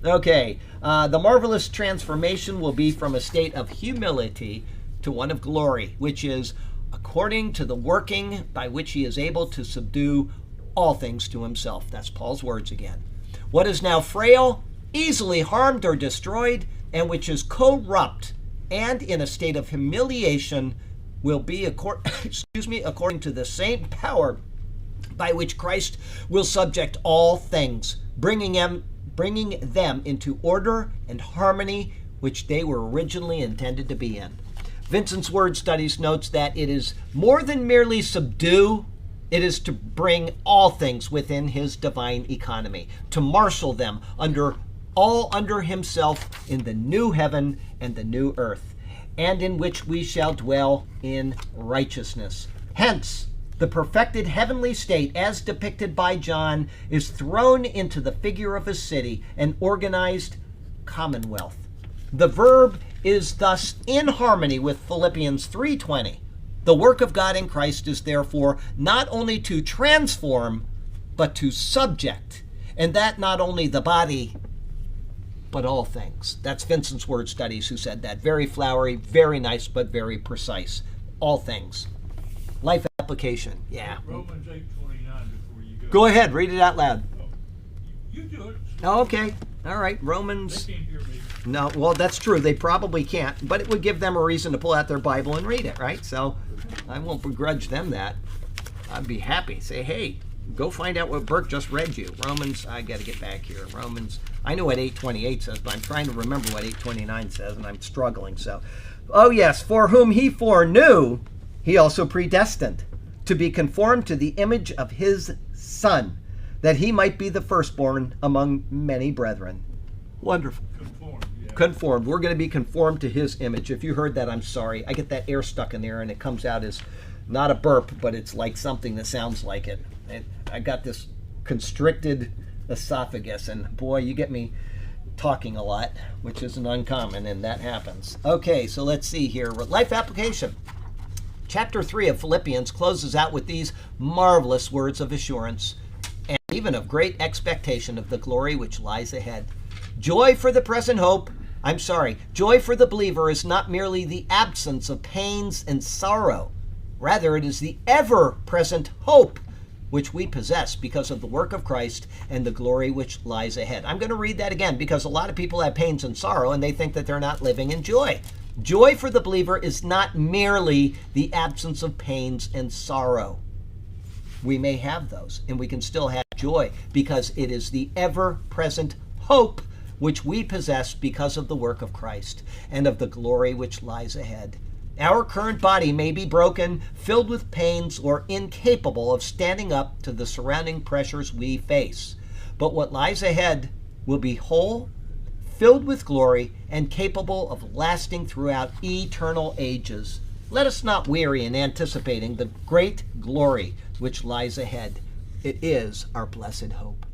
Okay, the marvelous transformation will be from a state of humility to one of glory, which is according to the working by which he is able to subdue all things to himself. That's Paul's words again. What is now frail, easily harmed or destroyed, and which is corrupt and in a state of humiliation will be, according to the same power by which Christ will subject all things, bringing them into order and harmony which they were originally intended to be in. Vincent's Word Studies notes that it is more than merely subdue. It is to bring all things within his divine economy, to marshal them under himself in the new heaven and the new earth, and in which we shall dwell in righteousness. Hence, the perfected heavenly state, as depicted by John, is thrown into the figure of a city, an organized commonwealth. The verb is thus in harmony with Philippians 3:20. The work of God in Christ is therefore not only to transform, but to subject, and that not only the body, but all things. That's Vincent's Word Studies who said that. Very flowery, very nice, but very precise. All things. Life application. Yeah. Romans 8:29 before you go. Go ahead, read it out loud. You do it. Oh, okay. All right. Romans. They can't hear me. No, well, that's true. They probably can't, but it would give them a reason to pull out their Bible and read it, right? So I won't begrudge them that. I'd be happy. Say, hey, go find out what Burke just read you. Romans, I got to get back here. Romans, I know what 8:28 says, but I'm trying to remember what 8:29 says, and I'm struggling. So, oh yes, for whom he foreknew, he also predestined to be conformed to the image of his Son, that he might be the firstborn among many brethren. Wonderful. Conform. Yeah. Conformed. We're going to be conformed to his image. If you heard that, I'm sorry. I get that air stuck in there, and it comes out as not a burp, but it's like something that sounds like it. And I got this constricted esophagus, and boy, you get me talking a lot, which isn't uncommon, and that happens. Okay, so let's see here. Life application. Chapter 3 of Philippians closes out with these marvelous words of assurance and even of great expectation of the glory which lies ahead. Joy for the present hope. Joy for the believer is not merely the absence of pains and sorrow. Rather, it is the ever-present hope which we possess because of the work of Christ and the glory which lies ahead. I'm going to read that again because a lot of people have pains and sorrow and they think that they're not living in joy. Joy for the believer is not merely the absence of pains and sorrow. We may have those and we can still have joy because it is the ever-present hope which we possess because of the work of Christ and of the glory which lies ahead. Our current body may be broken, filled with pains, or incapable of standing up to the surrounding pressures we face. But what lies ahead will be whole, filled with glory, and capable of lasting throughout eternal ages. Let us not weary in anticipating the great glory which lies ahead. It is our blessed hope.